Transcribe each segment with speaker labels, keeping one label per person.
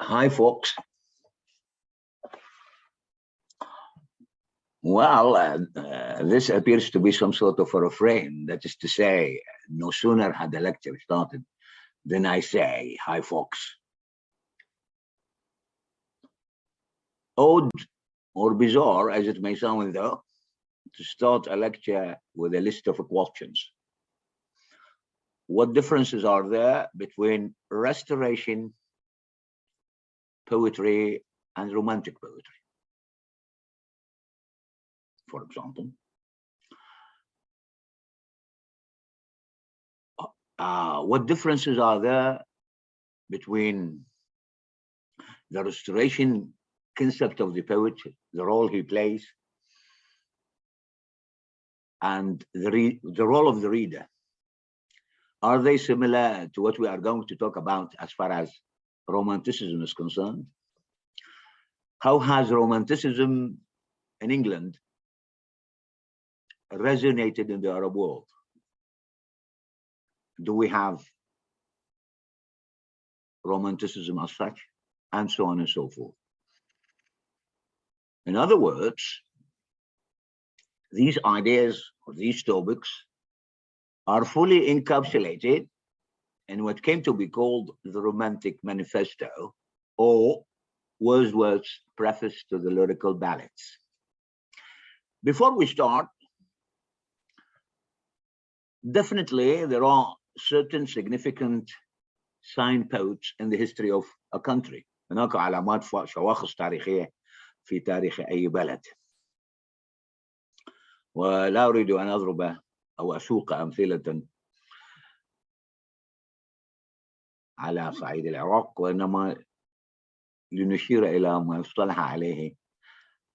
Speaker 1: Hi, folks. Well, this appears to be some sort of a refrain. That is to say, no sooner had the lecture started than I say, hi, folks. Odd or bizarre as it may sound, though, to start a lecture with a list of questions. What differences are there between restoration poetry and romantic poetry, for example? What differences are there between the restoration concept of the poet, the role he plays, and the role of the reader? Are they similar to what we are going to talk about as far as Romanticism is concerned? How has Romanticism in England resonated in the Arab world? Do we have Romanticism as such? And so on and so forth. In other words, these ideas or these topics are fully encapsulated in what came to be called the Romantic Manifesto, or Wordsworth's preface to the lyrical ballads. Before we start, definitely there are certain significant signposts in the history of a country. هناك علامات شواخص تاريخية في تاريخ أي بلد. ولا أريد أن أضرب أو أسوق أمثلة على صعيد العراق، وإنما لنشير إلى ما يصطلح عليه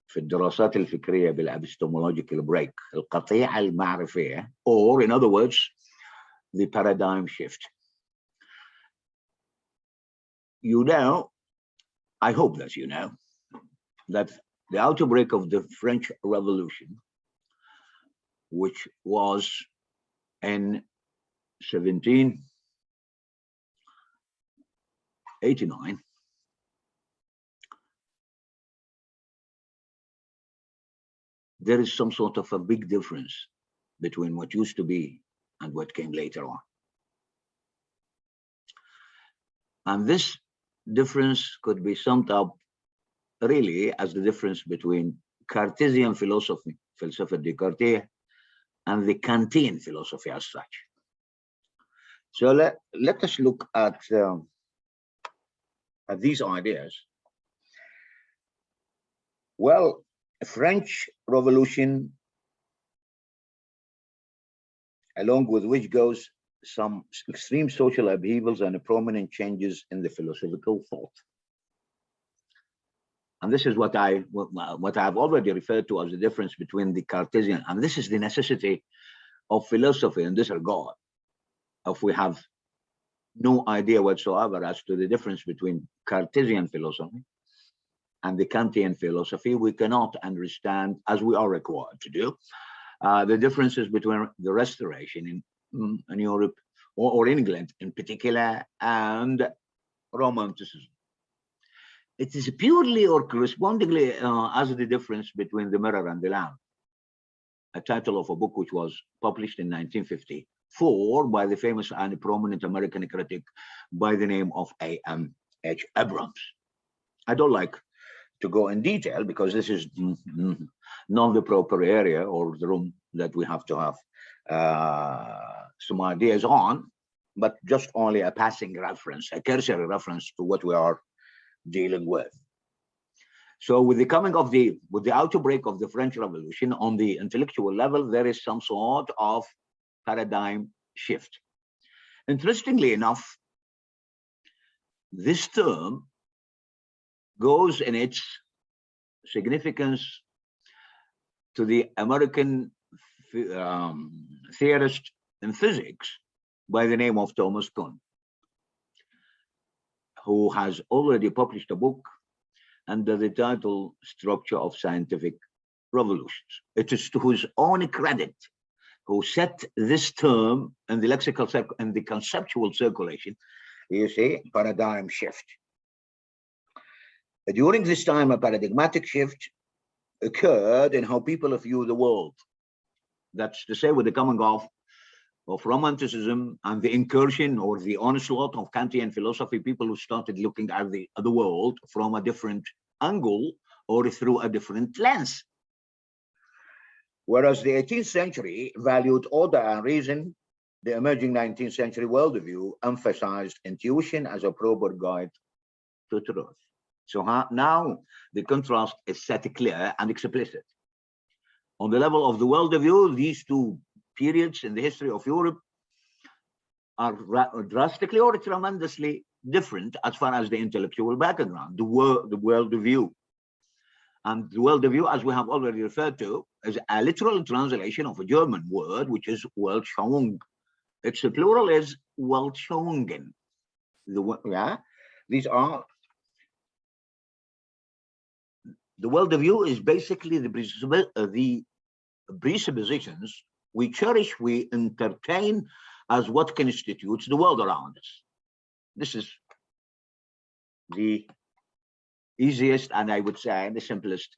Speaker 1: في الدراسات الفكرية بالابستمولوجيكال بريك، القطيعة المعرفية, or in other words, the paradigm shift. You know, I hope that you know, that the outbreak of the French Revolution, which was in 1789, there is some sort of a big difference between what used to be and what came later on. And this difference could be summed up really as the difference between Cartesian philosophy, Philosophe Descartes, and the Kantian philosophy as such. So let us look at these ideas. Well, French Revolution, along with which goes some extreme social upheavals and prominent changes in the philosophical thought. And this is what I've already referred to as the difference between the Cartesian, and this is the necessity of philosophy in this regard. If we have no idea whatsoever as to the difference between Cartesian philosophy and the Kantian philosophy, we cannot understand, as we are required to do, the differences between the Restoration in Europe or England in particular and Romanticism. It is purely or correspondingly as the difference between the mirror and the lamp, a title of a book which was published in 1954 by the famous and prominent American critic by the name of A.M.H. Abrams. I don't like to go in detail because this is not the proper area or the room that we have to have some ideas on, but just only a passing reference, a cursory reference to what we are dealing with. So with the outbreak of the French Revolution, on the intellectual level, there is some sort of paradigm shift. Interestingly enough, this term goes in its significance to the American theorist in physics by the name of Thomas Kuhn, who has already published a book under the title Structure of Scientific Revolutions. It is to his own credit who set this term in the lexical and the conceptual circulation, you see, paradigm shift. During this time, a paradigmatic shift occurred in how people view the world. That's to say, with the coming of Romanticism and the incursion or the onslaught of Kantian philosophy, people who started looking at the world from a different angle or through a different lens. Whereas the 18th century valued order and reason, the emerging 19th century worldview emphasized intuition as a proper guide to truth. So now the contrast is set clear and explicit. On the level of the worldview, these two periods in the history of Europe are drastically or tremendously different as far as the intellectual background, the worldview. And the worldview, as we have already referred to, is a literal translation of a German word, which is Weltschauung. Its plural is Weltschauungen. These are the worldview is basically the presuppositions we cherish, we entertain as what constitutes the world around us. This is the easiest and I would say the simplest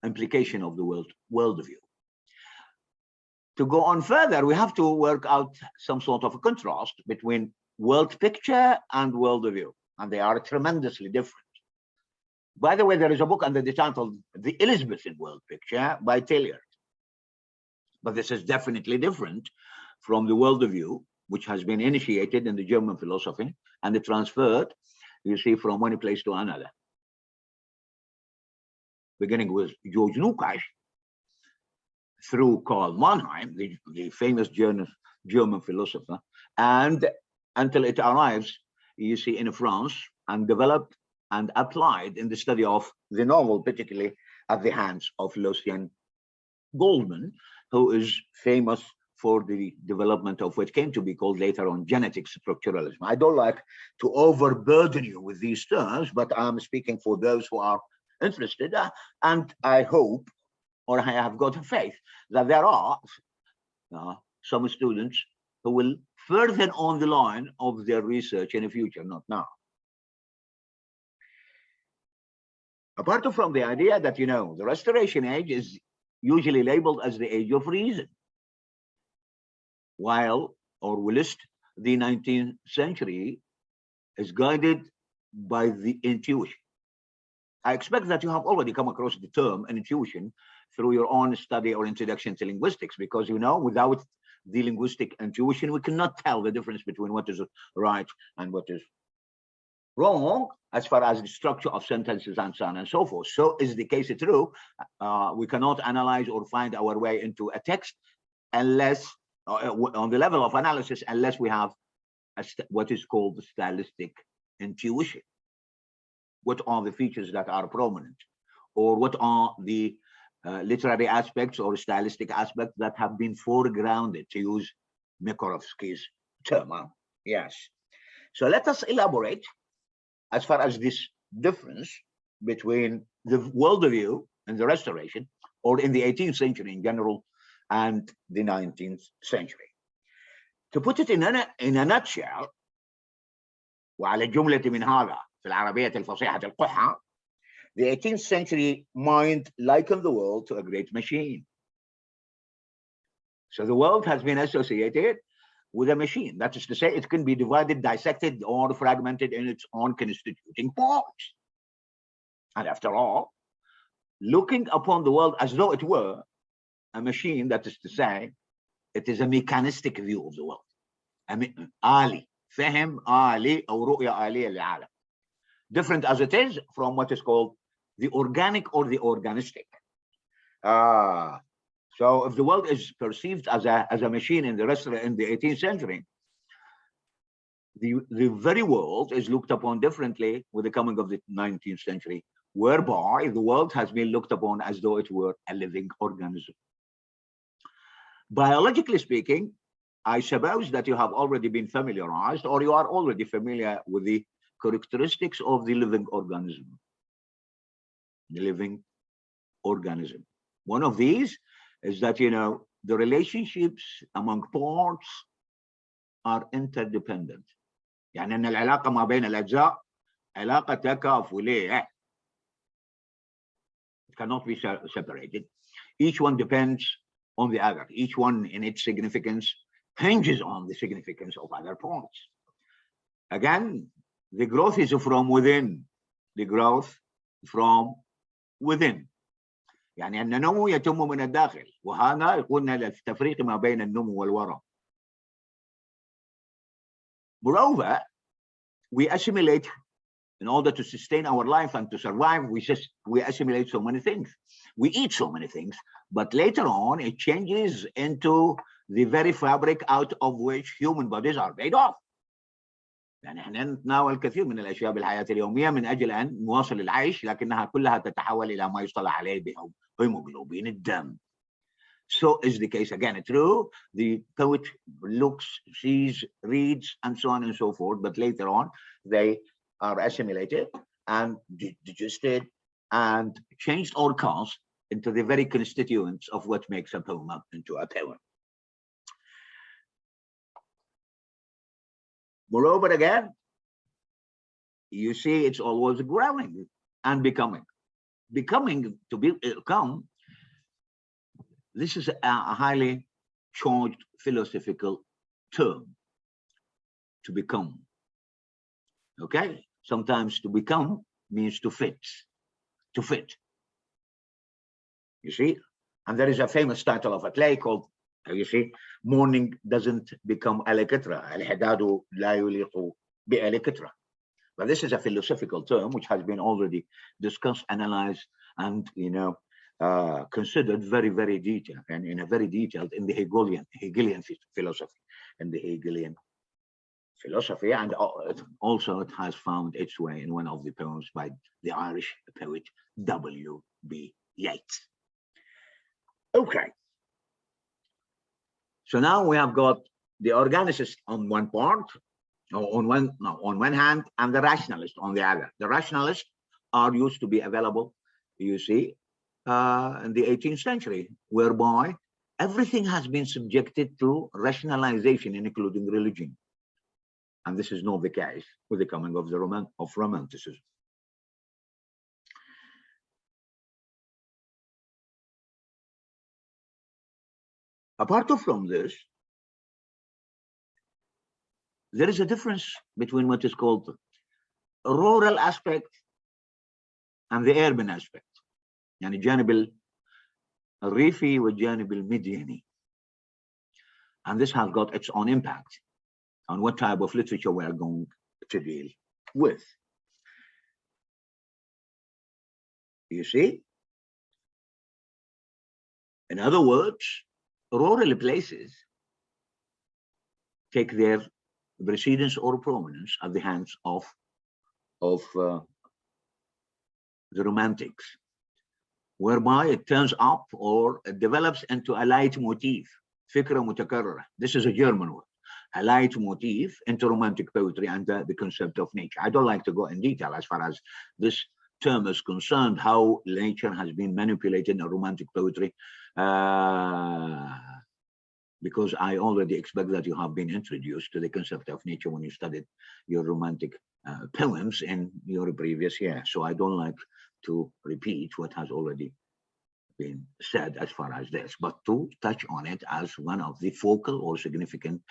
Speaker 1: implication of the worldview. To go on further, we have to work out some sort of a contrast between world picture and worldview, and they are tremendously different. By the way, there is a book under the title The Elizabethan World Picture by Taylor. But this is definitely different from the worldview, which has been initiated in the German philosophy and transferred, you see, from one place to another. Beginning with George Lukács, through Karl Mannheim, the famous German philosopher, and until it arrives, you see, in France and developed and applied in the study of the novel, particularly at the hands of Lucien Goldman, who is famous for the development of what came to be called later on genetic structuralism. I don't like to overburden you with these terms, but I'm speaking for those who are interested, and I hope, or I have got faith, that there are some students who will further on the line of their research in the future, not now. Apart from the idea that, you know, the Restoration Age is usually labeled as the age of reason, while Orwellist, the 19th century, is guided by the intuition. I expect that you have already come across the term intuition through your own study or introduction to linguistics, because, you know, without the linguistic intuition, we cannot tell the difference between what is right and what is wrong as far as the structure of sentences and so on and so forth. So is the case true. We cannot analyze or find our way into a text unless, on the level of analysis, unless we have what is called the stylistic intuition. What are the features that are prominent, or what are the literary aspects or stylistic aspects that have been foregrounded, to use Mikorovsky's term. Yes. So let us elaborate as far as this difference between the worldview in the Restoration, or in the 18th century in general, and the 19th century. To put it in a nutshell, وعلى جملة من هذا في العربية الفصيحة القحة, the 18th century mind likened the world to a great machine. So the world has been associated with a machine. That is to say, it can be divided, dissected, or fragmented in its own constituting parts. And after all, looking upon the world as though it were a machine, that is to say, it is a mechanistic view of the world. آلي, فهم آلي أو رؤية آلية للعالم. Different as it is from what is called the organic or the organistic. So if the world is perceived as a machine in the 18th century, the very world is looked upon differently with the coming of the 19th century, whereby the world has been looked upon as though it were a living organism. Biologically speaking, I suppose that you have already been familiarized, or you are already familiar with the characteristics of the living organism. The living organism. One of these is that, you know, the relationships among parts are interdependent. يعني أن العلاقة ما بين الأجزاء علاقتك أفولية. It cannot be separated. Each one depends on the other. Each one in its significance hinges on the significance of other points. Again, the growth is from within. The growth from within. يعني النمو يتم من الداخل، وهذا قلنا التفريق ما بين النمو والورم. Moreover, we assimilate in order to sustain our life and to survive. We assimilate so many things. We eat so many things, but later on it changes into the very fabric out of which human bodies are made of. يعني احنا نتناول الكثير من الاشياء بالحياه اليوميه من اجل ان نواصل العيش، لكنها كلها تتحول الى ما يصطلح عليه بهيموجلوبين الدم. So is the case again. True, the poet looks, sees, reads, and so on and so forth, but later on they are assimilated and digested and changed or cast into the very constituents of what makes a poem up into a poem. Moreover, again, you see it's always growing and becoming. Becoming, to become, this is a highly charged philosophical term, to become. Okay? Sometimes to become means to fit. To fit. You see? And there is a famous title of a play called, you see, morning doesn't become Alekitra. Al-Hadadu la yuliqu bi Alekitra. But this is a philosophical term which has been already discussed, analyzed, and considered very, very detailed, and in a very detailed in the Hegelian philosophy, and also it has found its way in one of the poems by the Irish poet W.B. Yeats. Okay. So now we have got the organicist on one part, on one hand, and the rationalist on the other. The rationalists are used to be available, you see, in the 18th century, whereby everything has been subjected to rationalization, including religion. And this is not the case with the coming of the Romanticism. Apart from this, there is a difference between what is called a rural aspect and the urban aspect. يعني الجانب الريفي والجانب المديني. And this has got its own impact on what type of literature we are going to deal with. You see? In other words, rural places take their precedence or prominence at the hands of the Romantics, whereby it turns up or it develops into a leitmotif, فكرة متكررة. This is a German word. A leitmotif into Romantic poetry and the concept of nature. I don't like to go in detail as far as this term is concerned, how nature has been manipulated in Romantic poetry, because I already expect that you have been introduced to the concept of nature when you studied your Romantic poems in your previous year. So I don't like to repeat what has already been said as far as this, but to touch on it as one of the focal or significant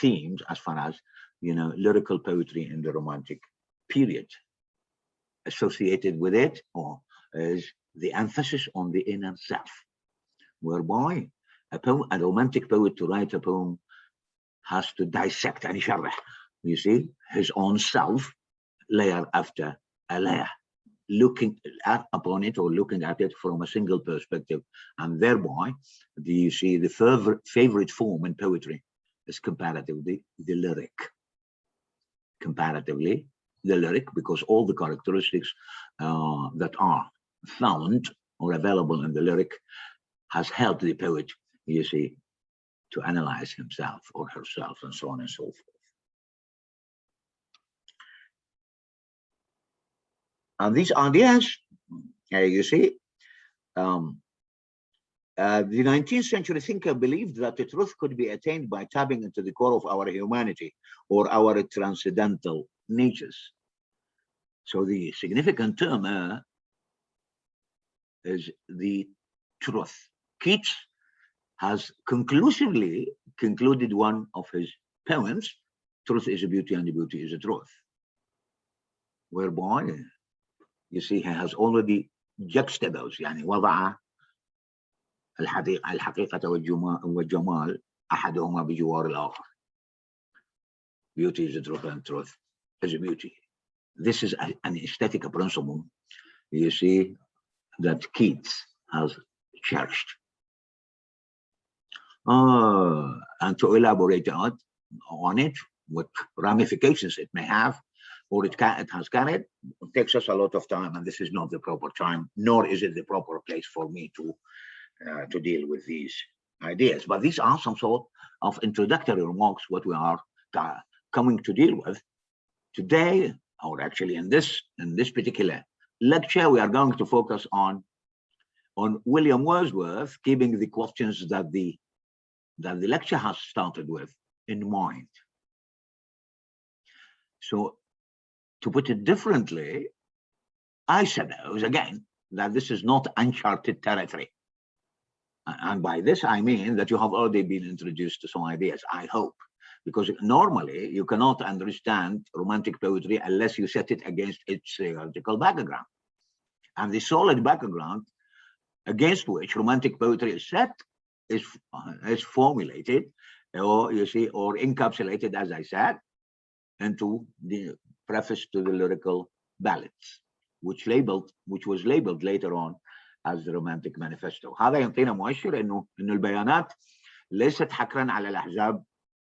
Speaker 1: themes as far as, you know, lyrical poetry in the Romantic period. Associated with it or is the emphasis on the inner self, whereby a Romantic poet, to write a poem, has to dissect and يشرح, you see, his own self layer after a layer, looking upon it or looking at it from a single perspective, and thereby you see the favorite form in poetry is comparatively the lyric. Comparatively the lyric, because all the characteristics that are found or available in the lyric has helped the poet, you see, to analyze himself or herself and so on and so forth. And these ideas, you see, the 19th century thinker believed that the truth could be attained by tapping into the core of our humanity or our transcendental natures. So the significant term is the truth. Keats has conclusively concluded one of his poems, Truth is a Beauty and the Beauty is a Truth, whereby you see he has already juxtaposed, يعني وضع الحقيقة والجمال أحدهما بجوار الآخر. Beauty is a truth and truth is a beauty. This is an aesthetic principle, you see, that Keats has cherished. And to elaborate on it, what ramifications it may have, or it has carried, it takes us a lot of time, and this is not the proper time, nor is it the proper place for me to deal with these ideas. But these are some sort of introductory remarks, what we are coming to deal with today, or actually in this particular lecture. We are going to focus on William Wordsworth, keeping the questions that the lecture has started with in mind. So, to put it differently, I suppose again that this is not uncharted territory. And by this, I mean that you have already been introduced to some ideas, I hope, because normally you cannot understand romantic poetry unless you set it against its theoretical background. And the solid background against which romantic poetry is set is formulated, or you see, or encapsulated, as I said, into the preface to the lyrical ballads, which was labeled later on as the Romantic Manifesto. هذا يعطينا مؤشر انه البيانات ليست حكرا على الاحزاب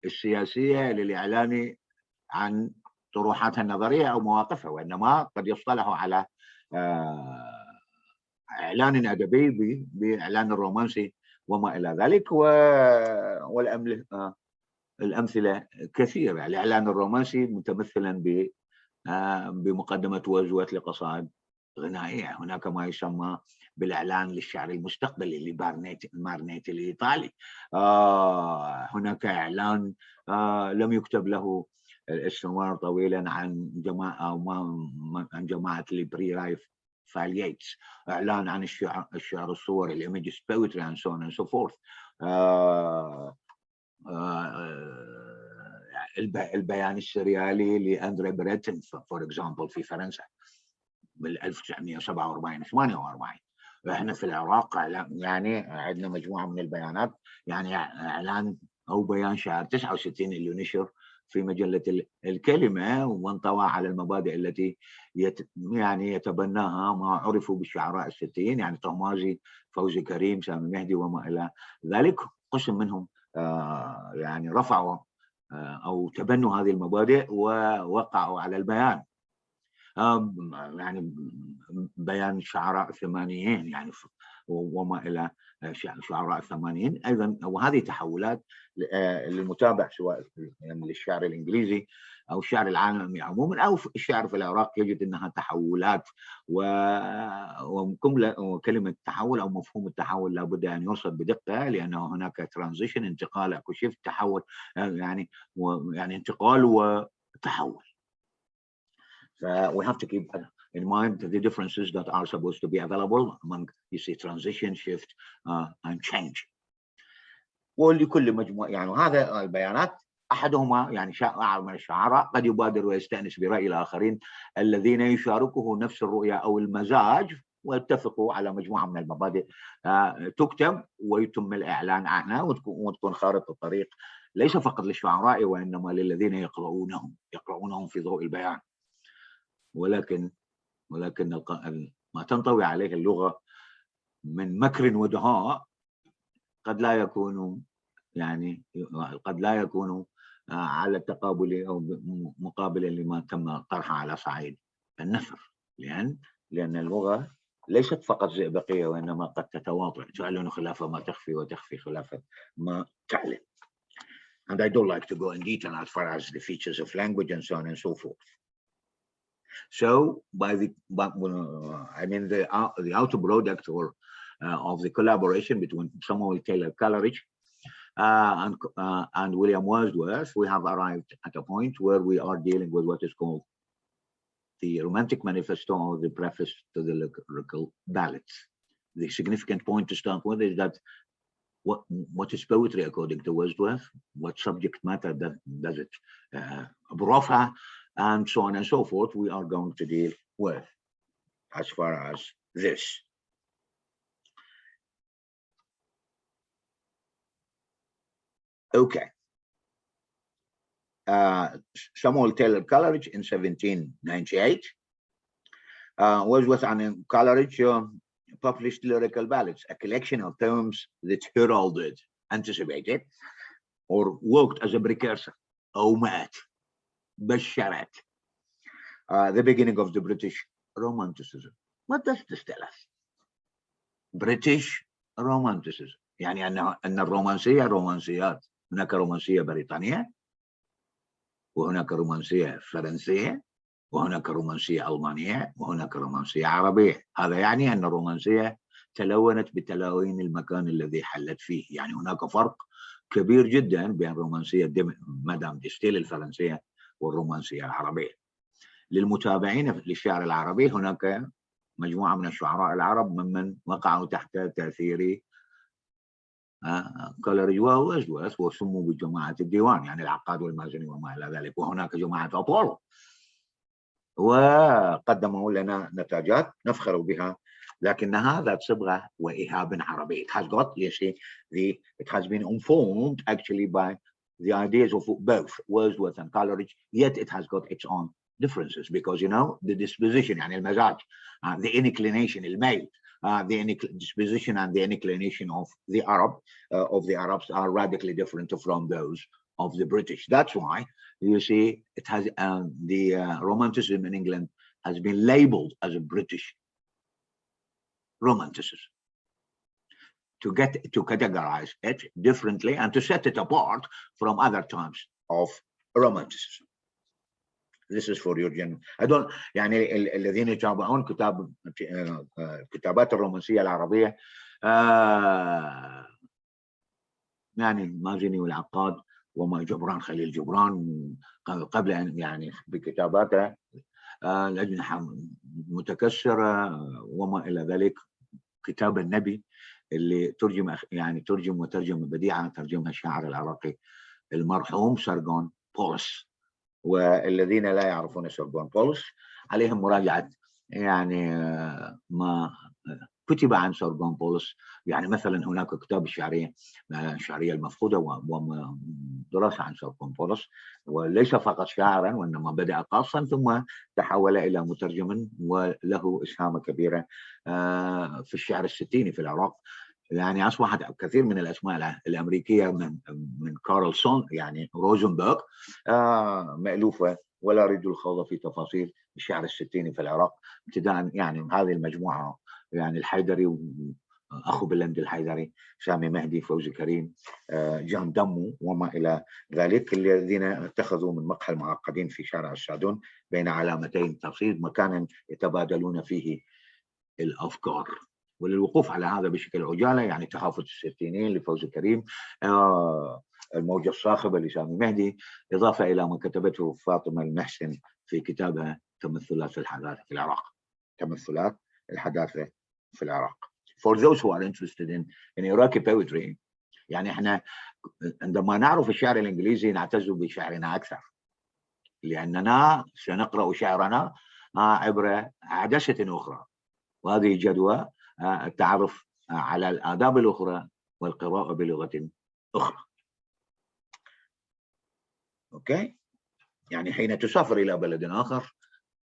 Speaker 1: السياسيه للاعلان عن طروحاتها النظريه او مواقفها، وانما قد يصطلحوا على اعلان ادبي باعلان الرومانسي وما الى ذلك. والامثله كثيره. الاعلان الرومانسي متمثلا بمقدمه وورdsworth لقصائد غنائيه. هناك ما يسمى بالاعلان للشعر المستقبلي لمارنيتي الايطالي. هناك اعلان لم يكتب له الاستمرار طويلا عن جماعه البري لايف فالييتس، اعلان عن الشعر الصوري الايمجز بويتري and so on and so forth. البيان السريالي لاندري بريتن فور اكزامبل في فرنسا بال 1947 48. احنا في العراق يعني عندنا مجموعه من البيانات، يعني اعلان او بيان شهر 69 اللي نشر في مجله الكلمه وانطوى على المبادئ التي يعني يتبناها ما عرفوا بالشعراء الستين، يعني طهمازي، فوزي كريم، سامي مهدي وما الى ذلك. قسم منهم يعني رفعوا او تبنوا هذه المبادئ ووقعوا على البيان. يعني بيان شعراء الثمانينيين يعني وما الى شعراء الثمانينيين ايضا. وهذه تحولات للمتابع سواء يعني للشعر الانجليزي او الشعر العالمي عموما او الشعر في العراق، يجد انها تحولات. وكلمه تحول او مفهوم التحول لابد ان يرصد بدقه، لانه هناك ترانزيشن، انتقال، اكو شيفت، تحول، يعني انتقال وتحول. We have to keep in mind the differences that are supposed to be available among, you see, transition, shift, and change. ولكل مجموعة يعني هذا البيانات أحدهما يعني شاعر من الشعراء قد يبادر ويستأنس برأي الآخرين الذين يشاركه نفس الرؤية أو المزاج، ويتفقوا على مجموعة من المبادئ تكتب ويتم الإعلان عنها وتكون خارطة الطريق ليس فقط للشعراء وإنما للذين يقرؤونهم في ضوء البيان. ولكن ما تنطوي عليه اللغة من مكر ودهاء قد لا يكون على التقابل أو مقابلا لما تم طرحه على صعيد النثر، لأن اللغة ليست فقط زئبقية وإنما قد تتواطئ، تعلن خلاف ما تخفي وتخفي خلاف ما تعلن. And I don't like to go in detail as far as the features of language and so on and so forth. So, the outer product of the collaboration between Samuel Taylor Coleridge and William Wordsworth, we have arrived at a point where we are dealing with what is called the Romantic Manifesto or the preface to the lyrical ballads. The significant point to start with is that what is poetry according to Wordsworth? What subject matter does it proffer, and so on and so forth, we are going to deal with as far as this. Okay. Samuel Taylor Coleridge in 1798. Wordsworth and Coleridge published lyrical ballads, a collection of poems that heralded, anticipated, or worked as a precursor, أومأت, بشرت, the beginning of the British Romanticism. What does this tell us? British Romanticism. يعني أن الرومانسية رومانسيات. هناك رومانسية بريطانية، وهناك رومانسية فرنسية، وهناك رومانسية ألمانية، وهناك رومانسية عربية. هذا يعني أن الرومانسية تلونت بتلاوين المكان الذي حلت فيه. يعني هناك فرق كبير جدا بين رومانسية مدام دي ستيل الفرنسية والرومانسية العربية. للمتابعين للشعر العربي، هناك مجموعة من الشعراء العرب ممن وقعوا تحت تأثير كولريدج وورdsworth وسموا بجماعة الديوان، يعني العقاد والمازني وما إلى ذلك. وهناك جماعة أبولو وقدموا لنا نتاجات نفخر بها، لكنها ذات صبغة وإيهاب عربي. It has got, you see, it has been informed actually by the ideas of both Wordsworth and Coleridge, yet it has got its own differences because, you know, the disposition, يعني المزاج, the inclination, الميل, the disposition and the inclination of the Arabs are radically different from those of the British. That's why you see it has the Romanticism in England has been labeled as a British Romanticism to categorize it differently and to set it apart from other types of Romanticism. This is for your general. I don't يعني الذين يتابعون كتابات الرومانسية العربية يعني مازني والعقاد وما جبران خليل جبران قبل أن يعني بكتاباته الأجنحة متكسرة وما إلى ذلك. كتاب النبي اللي ترجم وترجم بديعة ترجمها الشاعر العراقي المرحوم سرغون بولس. والذين لا يعرفون سرغون بولس عليهم مراجعة يعني ما كتب عن سرغون بولس. يعني مثلا هناك كتاب الشعرية المفقودة ودراسة عن سرغون بولس، وليس فقط شاعرا وإنما بدأ قاصا ثم تحول إلى مترجم وله إسهامة كبيرة في الشعر الستيني في العراق. يعني أصبحت كثير من الأسماء الأمريكية من كارلسون يعني روزنبرغ مألوفة، ولا أريد الخوض في تفاصيل الشعر الستيني في العراق ابتداء يعني هذه المجموعة، يعني الحيدري أخو بلند الحيدري، سامي مهدي، فوزي كريم، جان دمو وما إلى ذلك، الذين اتخذوا من مقهى المعقدين في شارع السادون بين علامتين ترصيد مكانا يتبادلون فيه الأفكار. وللوقوف على هذا بشكل عجالة يعني تخافت الستينين لفوزي كريم، الموجة الصاخبة لسامي مهدي، إضافة إلى ما كتبته فاطمة المحسن في كتابها تمثلات الحداثة في العراق. تمثلات الحداثة في العراق. For those who are interested in Iraqi poetry، يعني احنا عندما نعرف الشعر الإنجليزي نعتز بشعرنا أكثر، لأننا سنقرأ شعرنا عبر عدسة أخرى، وهذه جدوى التعرف على الآداب الأخرى والقراءة بلغة أخرى. أوكي؟ يعني حين تسافر إلى بلد آخر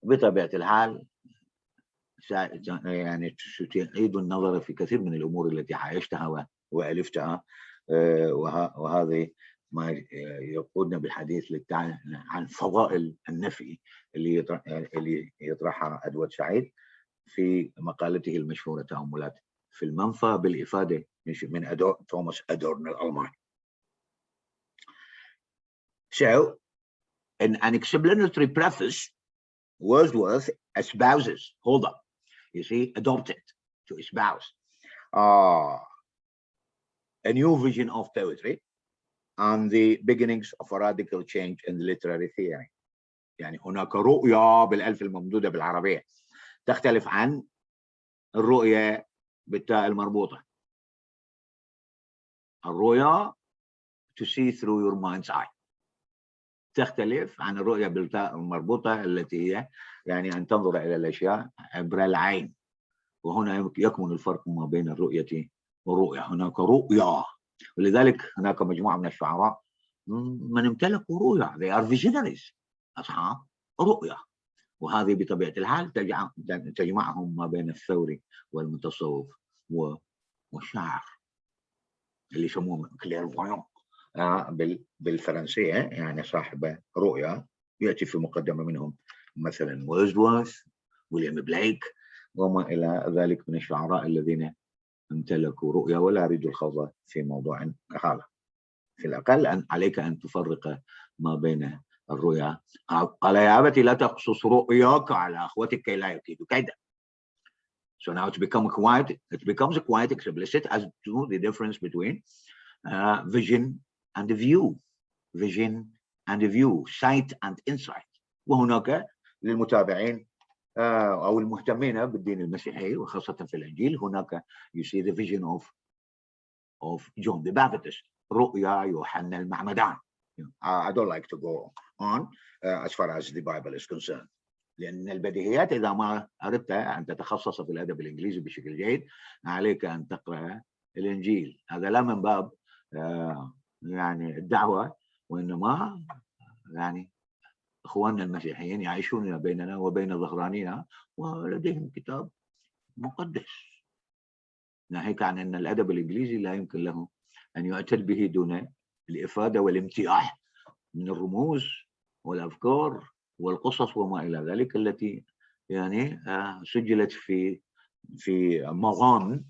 Speaker 1: بطبيعة الحال يعني تعيد النظر في كثير من الأمور التي عايشتها وألفتها، وهذه ما يقودنا بالحديث عن فضائل النفي اللي يطرحها أدوارد سعيد في مقالته المشهورة تأملات في المنفى بالإفادة من توماس أدورن الألماني. So, in an explanatory preface, Wordsworth espouses, hold up, you see, adopted, to espouse a new vision of poetry and the beginnings of a radical change in literary theory. يعني هناك رؤية بالألف الممدودة بالعربية تختلف عن الرؤية بالتاء المربوطة. الرؤية to see through your mind's eye تختلف عن الرؤية بالتاء المربوطة التي هي يعني أن تنظر إلى الأشياء عبر العين. وهنا يكمن الفرق ما بين الرؤية والرؤية. هناك رؤية، ولذلك هناك مجموعة من الشعراء من امتلكوا رؤية، they are visionaries، أصحاب رؤية. وهذه بطبيعة الحال تجمعهم ما بين الثوري والمتصوف والشاعر اللي يسموه كليرفويون بالفرنسية، يعني صاحب رؤية. يأتي في مقدمة منهم مثلا وورdsworth، ويليام بليك، وما إلى ذلك من الشعراء الذين امتلكوا رؤية. ولا أريد الخوض في موضوع هذا. في الأقل عليك أن تفرق ما بين الرؤيا. قال يا أبتي لا تقصص رؤياك على أخوتك كي لا يكيدوا كيدا. So now it becomes quite explicit as to the difference between vision and view, vision and view, sight and insight. وهناك للمتابعين أو المهتمين بالدين المسيحي وخاصة في الإنجيل، هناك you see the vision of John the Baptist، رؤيا يوحنا المعمدان. I don't like to go on as far as the Bible is concerned، لأن البديهيات إذا ما أردت أن تتخصص في الأدب الإنجليزي بشكل جيد عليك أن تقرأ الإنجيل. هذا لا من باب يعني الدعوة، وإنما يعني إخواننا المسيحيين يعيشون بيننا وبين ظهرانينا ولديهم كتاب مقدس، ناهيك عن أن الأدب الإنجليزي لا يمكن له أن يعتد به دون الإفادة والامتياح من الرموز والأفكار والقصص وما إلى ذلك التي يعني سجلت في مغان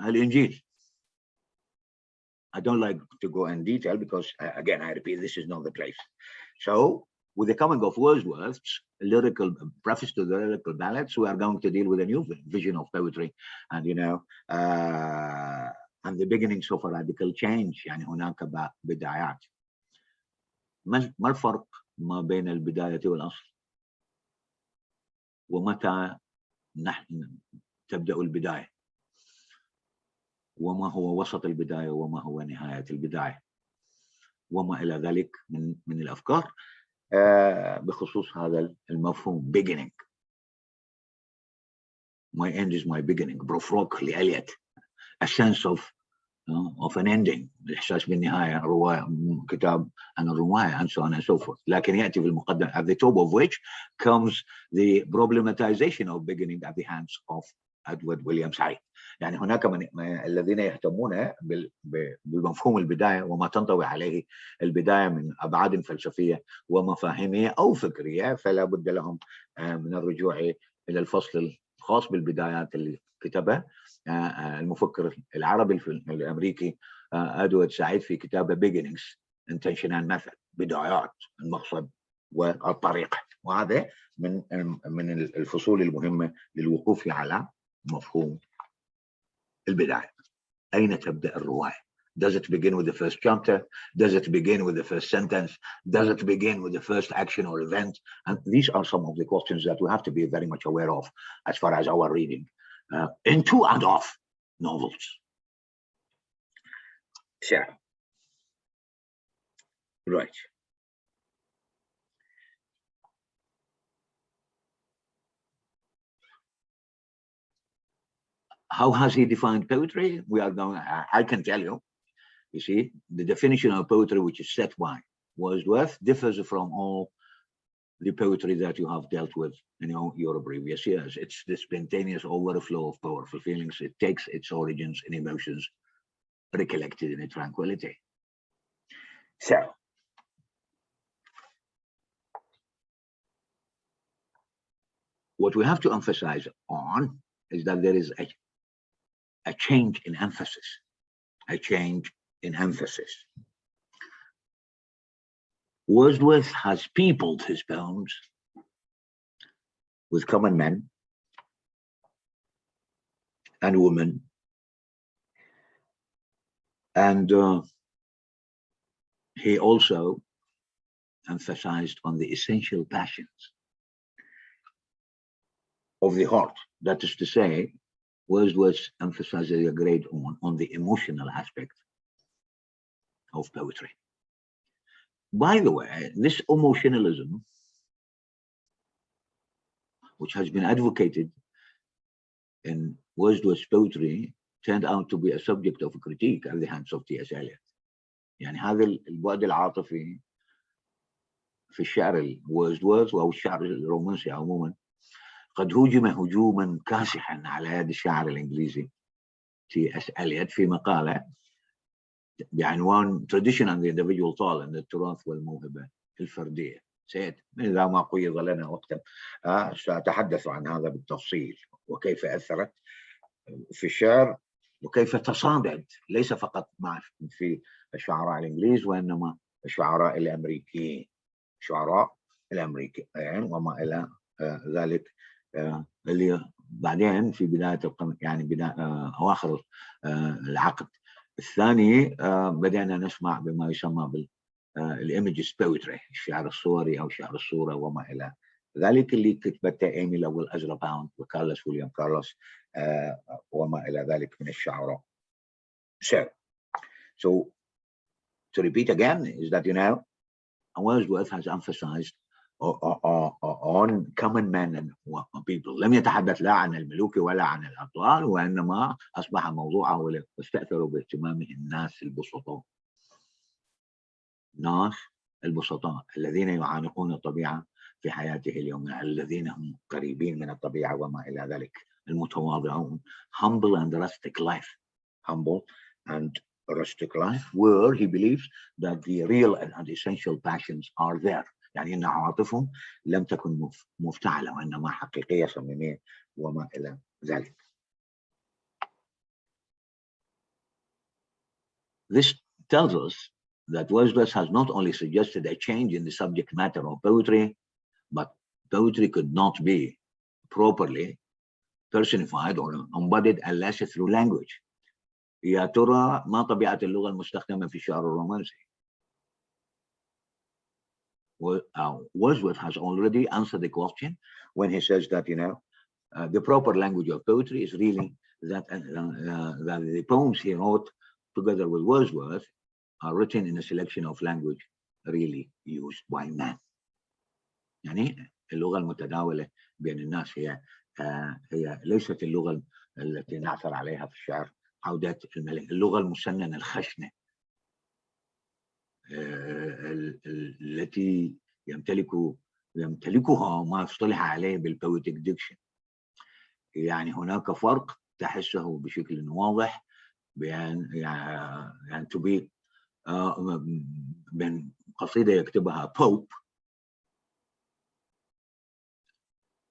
Speaker 1: الإنجيل. I don't like to go in detail because, again, I repeat, this is not the place. So, with the coming of Wordsworth's lyrical preface to the lyrical ballads, we are going to deal with a new vision of poetry, and and the beginnings of a radical change. يعني هناك بدايات. ما الفرق ما بين البداية والأصل؟ ومتى نحن تبدأ البداية؟ وما هو وسط البداية وما هو نهاية البداية؟ وما إلى ذلك من الأفكار بخصوص هذا المفهوم beginning. My end is my beginning. Prof لإليوت. A sense of an ending. الإحساس بالنهاية. رواية كتاب عن الرواية and so on and so forth. لكن يأتي في المقدمة at the top of which comes the problematization of beginning at the hands of Edward William Said. يعني هناك من الذين يهتمون بمفهوم البداية وما تنطوي عليه البداية من أبعاد فلسفية ومفاهيمية أو فكرية، فلا بد لهم من الرجوع إلى الفصل الخاص بالبدايات اللي كتبه المفكر العربي الأمريكي أدوارد سعيد في كتابه Beginnings Intention and Method، بدايات، المقصد والطريقة. وهذا من الفصول المهمة للوقوف على مفهوم البداية. أين تبدأ الرواية؟ Does it begin with the first chapter? Does it begin with the first sentence? Does it begin with the first action or event? And these are some of the questions that we have to be very much aware of as far as our reading into and of novels. So, right. How has he defined poetry? We are going, I can tell you, you see, the definition of poetry, which is set by Wordsworth, differs from all the poetry that you have dealt with in your previous years. It's the spontaneous overflow of powerful feelings. It takes its origins in emotions recollected in a tranquility. So, what we have to emphasize on is that there is a change in emphasis, a change in emphasis. Wordsworth has peopled his poems with common men and women, and he also emphasized on the essential passions of the heart. That is to say, Wordsworth emphasizes a great on the emotional aspect of poetry. By the way, this emotionalism, which has been advocated in Wordsworth's poetry, turned out to be a subject of critique at the hands of T.S. Eliot. يعني هذا البعد العاطفي في الشعر الوورdsworth أو الشعر الرومانسي عموما قد هوجم هجوما كاسحا على يد الشاعر الإنجليزي T.S. Eliot في مقالة بعنوان Tradition and the Individual Talent، التراث والموهبة الفردية. إذا ما قيض لنا وقتا سأتحدث عن هذا بالتفصيل، وكيف أثرت في الشعر وكيف تصاعدت ليس فقط في الشعراء الإنجليز وإنما الشعراء الأمريكيين، وما إلى ذلك، اللي بعدين في بداية القرن يعني أواخر العقد الثاني بدأنا نسمع بما يسمى بالإيميجز بويتري، الشعر الصوري أو شعر الصورة وما إلى ذلك، اللي كتبته إيمي لويل أزرا باوند وكارلوس ويليام كارلوس وما إلى ذلك من الشعراء. So to repeat again is that, you know, Wordsworth has emphasized on common men and people. لم يتحدث لا عن الملوك ولا عن الأبطال، وإنما أصبح موضوعه واستأثروا باهتمامه الناس البسطاء. الناس البسطاء الذين يعانقون الطبيعة في حياته اليومية، الذين هم قريبين من الطبيعة وما إلى ذلك، المتواضعون. Humble and rustic life. Humble and rustic life, where he believes that the real and essential passions are there. يعني أن عواطفهم لم تكن مفتعلة وإنما حقيقية صميمية وما إلى ذلك. This tells us that Wordsworth has not only suggested a change in the subject matter of poetry, but poetry could not be properly personified or embodied unless through language. يا ترى ما طبيعة اللغة المستخدمة في الشعر الرومانسي؟ Wordsworth has already answered the question when he says that, you know, the proper language of poetry is really that the poems he wrote together with Wordsworth are written in a selection of language really used by man. يعني اللغة المتداولة بين الناس هي ليست اللغة التي نعثر عليها في الشعر عودات الملك، اللغة المسننة الخشنة التي يمتلكها ما اصطلح عليه بالبويتيك ديكشن. يعني هناك فرق تحسه بشكل واضح بين يعني تبي بين قصيدة يكتبها بوب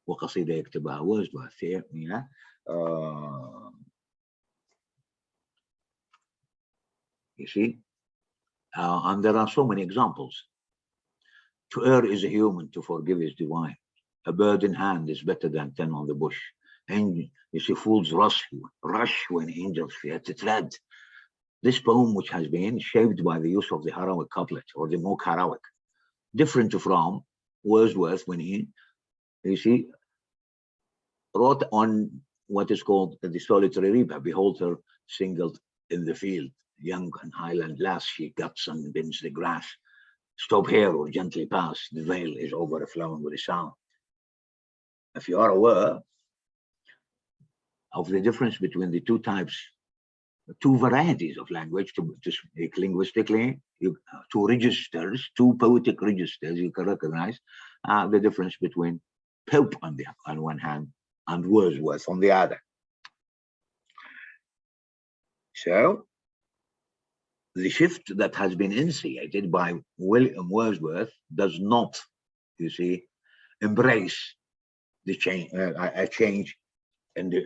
Speaker 1: وقصيدة يكتبها وورdsworth. You see, and there are so many examples. To err is human, to forgive is divine. A bird in hand is better than 10 on the bush. And you see, fools rush when angels fear to tread. This poem, which has been shaped by the use of the heroic couplet or the mock heroic, different from Wordsworth when he, you see, wrote on what is called the solitary reaper. Behold her singled in the field, young and highland lass, she cuts and bends the grass. Stop here or gently pass, the vale is overflowing with a sound. If you are aware of the difference between the two varieties of language, to speak linguistically, two registers, two poetic registers, you can recognize the difference between Pope on one hand and Wordsworth on the other. So, the shift that has been initiated by William Wordsworth does not, you see, embrace the change, a change in the,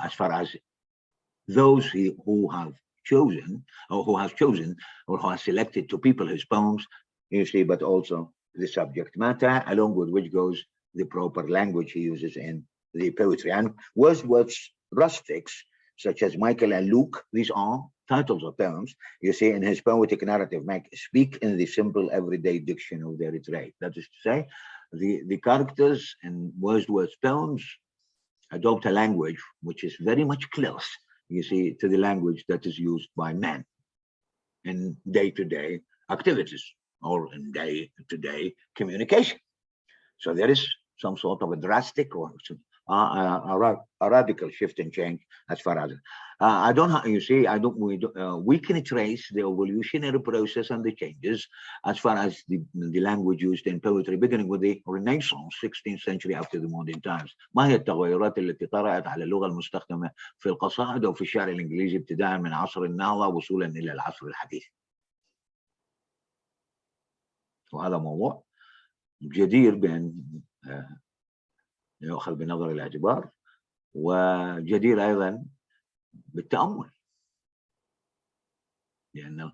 Speaker 1: as far as those who have chosen, or who have chosen, or who have selected to people his poems, you see, but also the subject matter, along with which goes the proper language he uses in the poetry. And Wordsworth's rustics such as Michael and Luke. These are titles of poems. You see, in his poetic narrative, speak in the simple everyday diction of their trade. That is to say, the characters in Wordsworth's poems adopt a language which is very much close, you see, to the language that is used by men in day-to-day activities or in day-to-day communication. So there is some sort of a drastic or a radical shift and change as far as I don't have, you see, we can trace the evolutionary process and the changes as far as the language used in poetry beginning with the Renaissance 16th century after the modern times. ما هي التغيرات التي طرأت على اللغة المستخدمة في القصائد وفي الشعر الإنجليزي ابتداء من عصر النهضة وصولا إلى العصر الحديث؟ وهذا موضوع جدير بأن يؤخذ بنظر الاعتبار وجدير أيضا بالتأمل، لأنه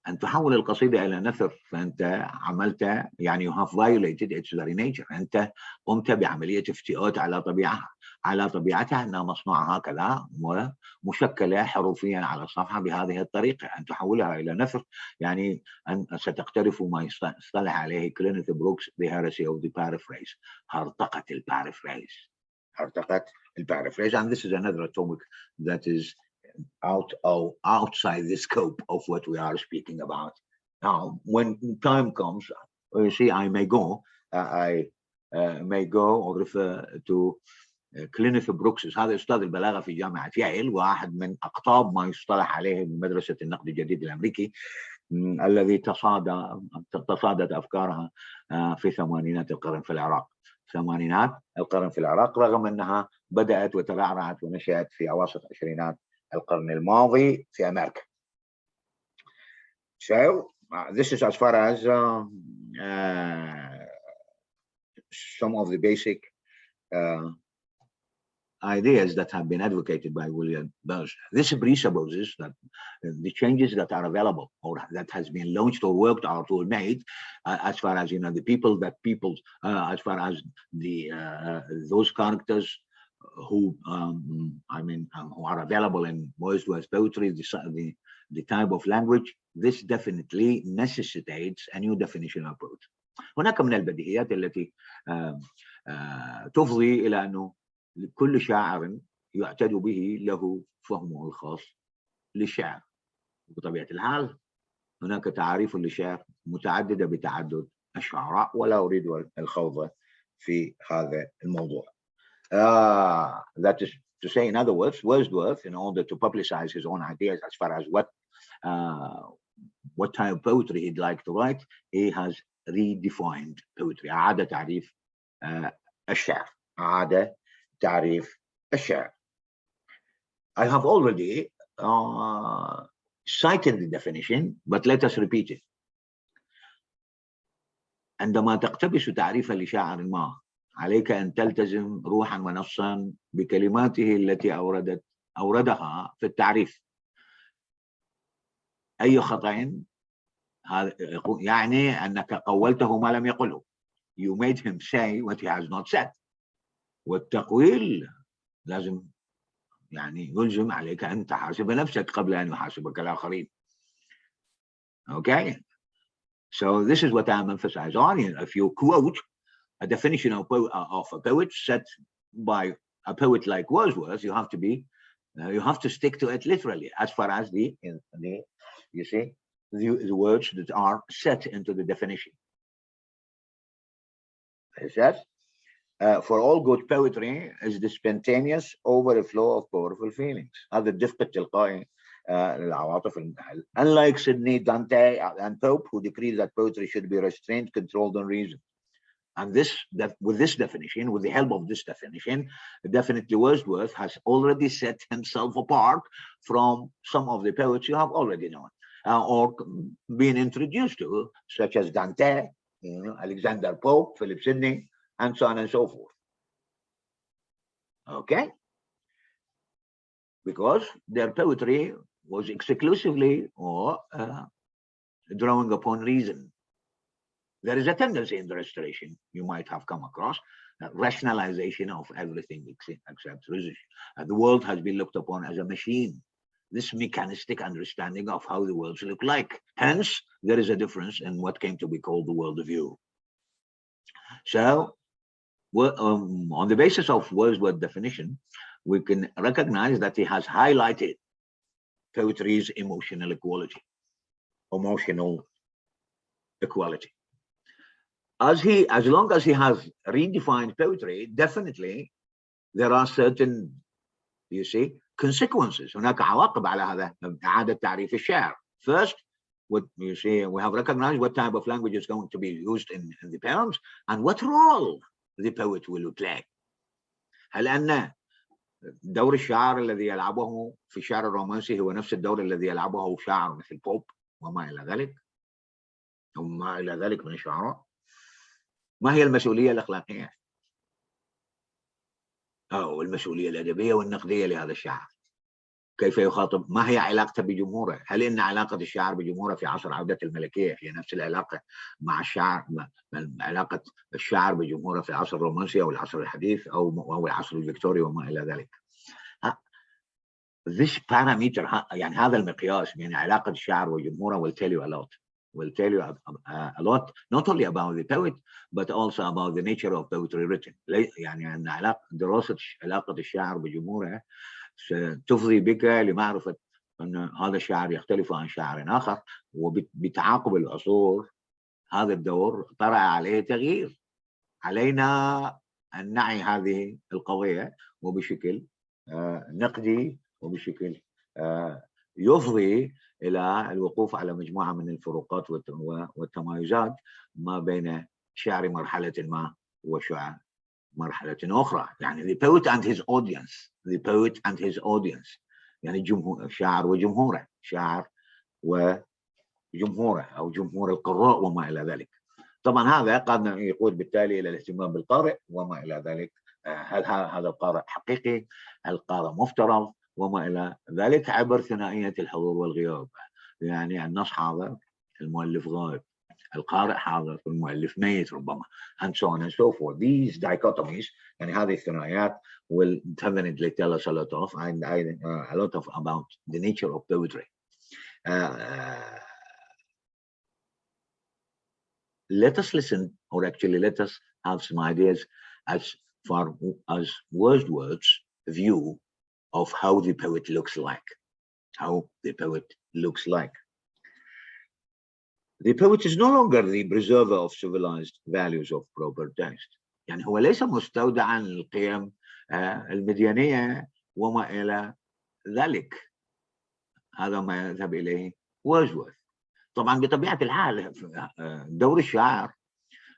Speaker 1: أن تحول القصيدة إلى نثر فأنت عملت يعني you have violated its very nature. أنت قمت بعملية افتئات على طبيعتها أنها مصنوعة هكذا ومشكلة حروفيا على الصفحة بهذه الطريقة. أن تحولها إلى نثر يعني أن ستقترف ما يصطلح عليه كلينث بروكس the heresy of the paraphrase. هرطقة البارافريز. And this is another topic that is outside the scope of what we are speaking about. Now, when time comes, you see, I may go or refer to كلينث بروكس. هذا أستاذ البلاغة في جامعة ييل، واحد من أقطاب ما يصطلح عليه بمدرسة النقد الجديد الأمريكي، الذي تصادت أفكارها في ثمانينات القرن في العراق، رغم أنها بدأت وترعرعت ونشأت في أواسط عشرينات القرن الماضي في أمريكا. So this is as far as some of the basic ideas that have been advocated by William Burroughs. This presupposes that the changes that are available or that has been launched or worked out or made, as far as the people, as far as the those characters who who are available in Wordsworth's poetry, the type of language, this definitely necessitates a new definition of poetry. هناك من البديهيات التي تفضي إلى أنه كل شاعر يعتد به له فهمه الخاص للشعر. بطبيعة الحال هناك تعاريف للشعر متعددة بتعدد الشعراء، ولا أريد الخوض في هذا الموضوع. That is to say, in other words, Wordsworth, in order to publicize his own ideas as far as what type of poetry he'd like to write, he has redefined poetry. أعاد تعريف الشعر. I have already cited the definition, but let us repeat it. عندما تقتبس تعريفا لشاعر ما، عليك أن تلتزم روحا ونصا بكلماته التي أوردها في التعريف. أي خطأ يعني أنك قولته ما لم يقله. You made him say what he has not said. والتقويل لازم يعني يلزم عليك أن تحاسب نفسك قبل أن يحاسبك الآخرين. Okay? So this is what I'm emphasizing on. If you quote a definition of a poet set by a poet like Wordsworth, you have to stick to it literally, as far as the words that are set into the definition. It says, for all good poetry is the spontaneous overflow of powerful feelings. هذا الدفق التلقائي العواطف. Unlike Sidney, Dante, and Pope, who decreed that poetry should be restrained, controlled, and reasoned. And with this definition, with the help of this definition, definitely Wordsworth has already set himself apart from some of the poets you have already known or been introduced to, such as Dante, Alexander Pope, Philip Sidney, and so on and so forth. Okay? Because their poetry was exclusively or drawing upon reason. There is a tendency in the Restoration you might have come across rationalization of everything except reason. The world has been looked upon as a machine. This mechanistic understanding of how the worlds look like. Hence, there is a difference in what came to be called the worldview. So, on the basis of Wordsworth's definition, we can recognize that he has highlighted poetry's emotional equality. As long as he has redefined poetry, definitely there are certain, you see, consequences. هناك عواقب على هذا إعادة تعريف الشعر. First, what you see, we have recognized what type of language is going to be used in the poems and what role the poet will play. هل أن دور الشاعر الذي يلعبه في الشعر الرومانسي هو نفس الدور الذي يلعبه شاعر مثل بوب وما إلى ذلك من الشعراء؟ ما هي المسؤولية الأخلاقية أو المسؤولية الأدبية والنقدية لهذا الشاعر؟ كيف يخاطب؟ ما هي علاقته بجمهوره؟ هل إن علاقة الشاعر بجمهوره في عصر عودة الملكية هي نفس العلاقة مع الشاعر، علاقة الشاعر بجمهوره في العصر الرومانسي أو العصر الحديث أو العصر الفيكتوري وما إلى ذلك؟ This parameter, يعني هذا المقياس بين علاقة الشاعر وجمهوره will tell you a lot. Will tell you a lot, not only about the poet, but also about the nature of poetry written. يعني أن دراسة علاقة الشاعر بجمهوره ستفضي بك لمعرفة أن هذا الشاعر يختلف عن شاعر آخر، وبتعاقب العصور هذا الدور طرأ عليه تغيير. علينا أن نعي هذه القضية وبشكل نقدي وبشكل يفضي إلى الوقوف على مجموعة من الفروقات والتمايزات ما بين شعر مرحلة ما وشعر مرحلة أخرى. يعني the poet and his audience يعني شاعر وجمهوره، شاعر وجمهوره أو جمهور القراء وما إلى ذلك. طبعا هذا قد يقود بالتالي إلى الاهتمام بالقارئ وما إلى ذلك. هل هذا القارئ حقيقي؟ هل القارئ مفترض؟ وما إلى ذلك عبر ثنائية الحضور والغياب. يعني النص حاضر المؤلف غائب، القارئ حاضر والمؤلف ميت ربما، and so on and so forth. These dichotomies يعني هذه الثنائيات will definitely tell us a lot of about the nature of poetry. Let us listen, or actually let us have some ideas as far as Wordsworth's view of how the poet looks like. The poet is no longer the preserver of civilized values of proper taste. يعني هو ليس مستودعا للقيم المديانية وما إلى ذلك. هذا ما يذهب إليه وورdsworth. طبعا بطبيعة الحال دور الشاعر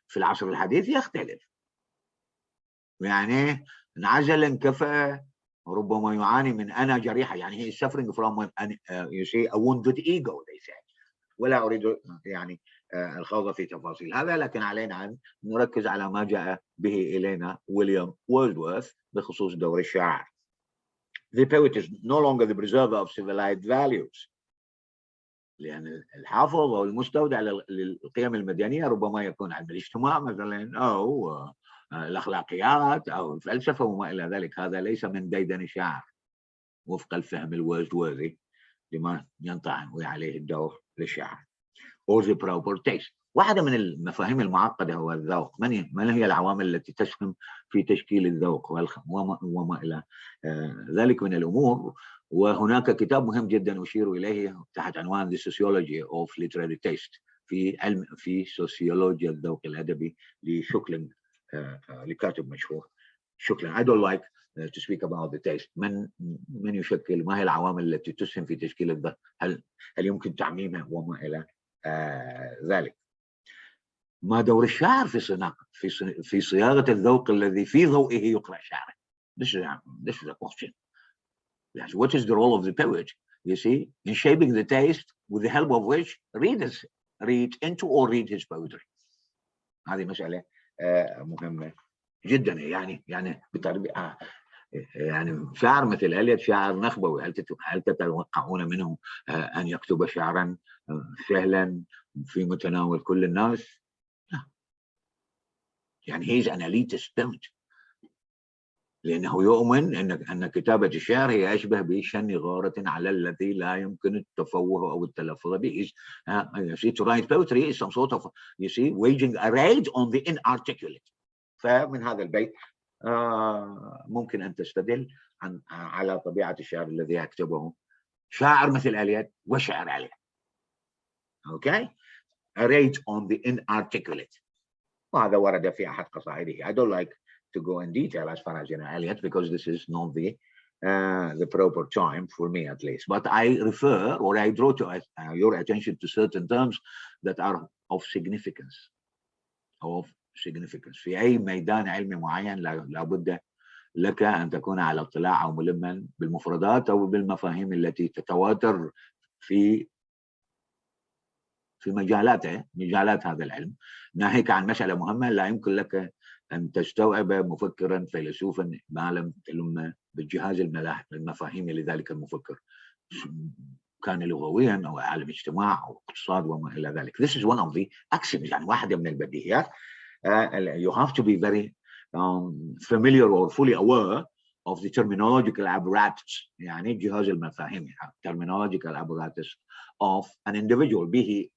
Speaker 1: في العصر الحديث يختلف. يعني انعزل انكفأ ربما يعاني من أنا جريحة، يعني he is suffering from you see a wounded ego they say. ولا أريد يعني الخوض في تفاصيل هذا، لكن علينا أن نركز على ما جاء به إلينا ويليام وورdsworth بخصوص دور الشاعر. The poet is no longer the preserver of civilized values. لأن الحافظ أو المستودع للقيم المدنية ربما يكون علم الاجتماع مثلا أو الأخلاقيات أو الفلسفة وما إلى ذلك. هذا ليس من ديدن الشاعر وفق الفهم الوردوردي لما ينطوي عليه الدور للشاعر. or the proper taste. واحدة من المفاهيم المعقدة هو الذوق. من هي العوامل التي تسهم في تشكيل الذوق وما إلى ذلك من الأمور. وهناك كتاب مهم جدا أشير إليه تحت عنوان The Sociology of Literary Taste في سوسيولوجيا الذوق الأدبي لشوكلين، لكاتب مشهور شوكلين. I don't like to speak about the taste. من يشكل، ما هي العوامل التي تسهم في تشكيل الذوق، هل يمكن تعميمها وما إلى ذلك. ما دور الشاعر في صياغة الذوق الذي في ضوئه يقرأ شعره. This is a question. Yes, what is the role of the poet, you see, in shaping the taste with the help of which readers read into or read his poetry. هذه مسألة مهمة جدا. يعني بتربية يعني شاعر مثل إليوت شاعر نخبوي، هل تتوقعون منه أن يكتب شعرا سهلا في متناول كل الناس؟ لا. يعني he's an elitist poet لأنه يؤمن أن كتابة الشعر هي أشبه بشن غارة على الذي لا يمكن التفوه أو التلفظ به. You see, to write poetry is some sort of, you see, waging a raid on the inarticulate. فمن هذا البيت ممكن أن تستدل على طبيعة الشعر الذي يكتبه شاعر مثل إليوت وشعر إليوت. Okay, a raid on the inarticulate. وهذا ورد في أحد قصائده. I don't like to go in detail as far as Eliot, because this is not the proper time for me, at least. But I refer, or I draw to your attention to certain terms that are of significance. في أي ميدان علمي معين لابد لك أن تكون على اطلاع أو ملما بالمفردات أو بالمفاهيم التي تتواتر في مجالات هذا العلم، ناهيك عن مسألة مهمة لا يمكن لك أن تستوعب مفكرا فيلسوفا ما لم تلم بالجهاز المفاهيمي لذلك المفكر، كان لغويا أو عالم اجتماع أو اقتصاد وما إلى ذلك. This is one of the axioms، يعني واحدة من البديهيات. You have to be very familiar or fully aware of the terminological apparatus، يعني الجهاز المفاهيمي terminological apparatus of an individual, be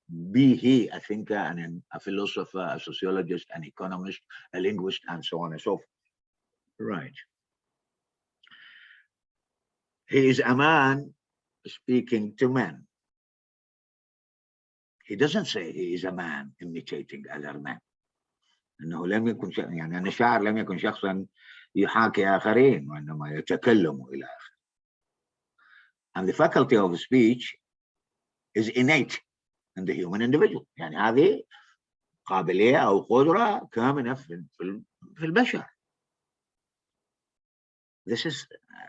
Speaker 1: he a thinker, a philosopher, a sociologist, an economist, a linguist, and so on and so forth. Right. He is a man speaking to men. He doesn't say he is a man imitating other men. إنه لم يكن يعني أن الشاعر لم يكن شخصا يحاكي آخرين وإنما يتكلم إلى آخر. And the faculty of speech is innate in the human individual. يعني هذه قابلية أو قدرة كامنة في البشر. This is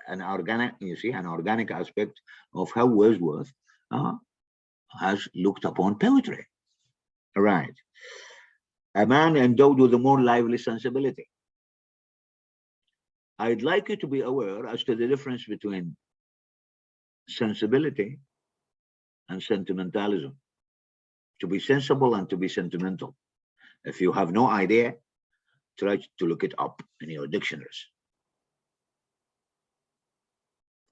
Speaker 1: an organic, you see, an organic aspect of how Wordsworth has looked upon poetry. Right. A man endowed with a more lively sensibility. I'd like you to be aware as to the difference between sensibility and sentimentalism. To be sensible and to be sentimental. If you have no idea, try to look it up in your dictionaries.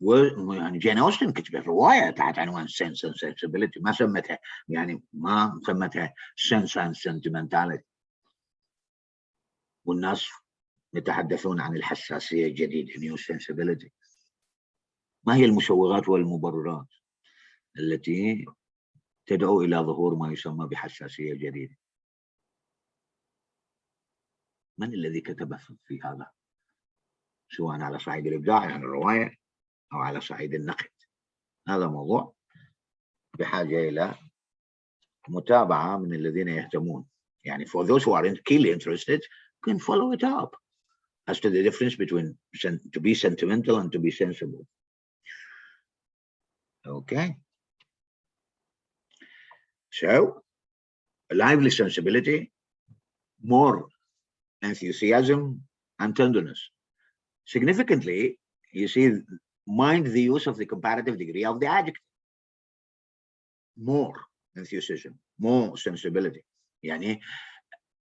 Speaker 1: يعني جين أوستن كتبت رواية تحت عنوان sense and sensibility، ما سمتها يعني ما سمتها sense and sentimentality. والناس يتحدثون عن الحساسية الجديدة new sensibility. ما هي المسوغات والمبررات التي تدعو إلى ظهور ما يسمى بحساسية جديدة؟ من الذي كتب في هذا؟ سواء على صعيد الإبداع يعني الرواية أو على صعيد النقد. هذا موضوع بحاجة إلى متابعة من الذين يهتمون. يعني for those who are keenly interested can follow it up as to the difference between to be sentimental and to be sensible. Okay. So, lively sensibility, more enthusiasm and tenderness. Significantly, you see, mind the use of the comparative degree of the adjective. More enthusiasm, more sensibility. يعني